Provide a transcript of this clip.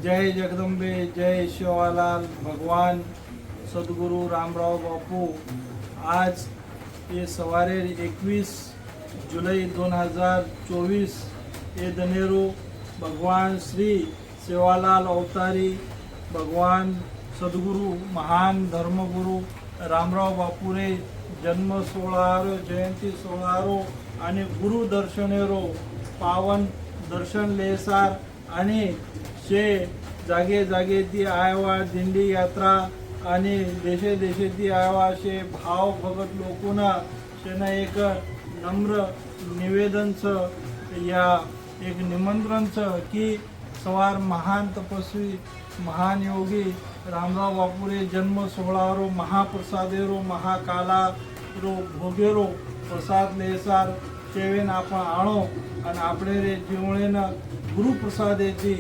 जय जगदंबे, जय शिवालाल भगवान सद्गुरु रामराव बापू। आज ये सवारे 21 जुलाई 2024 ये दनेरो भगवान श्री सेवालाल अवतारी भगवान सद्गुरु महान धर्मगुरु रामराव बापूरे जन्म सोहळारो जयंती सोहळारो आणि गुरु दर्शनेरो पावन दर्शन लेसार आणि शे जागे जागे ती आयवा दिंडी यात्रा आणि देशे देशे ती आयवा शे भाव भगत लोकोना शेना एक नम्र निवेदन या एक निमंत्रण की सवार महान तपस्वी महान योगी रामराव बापूरे जन्म सोहळारो महाप्रसादेरो महाकाला रो भोगेरो प्रसाद लेसार चेवेन आपण आणो आणि आपले रे जीवणेन गुरुप्रसादेची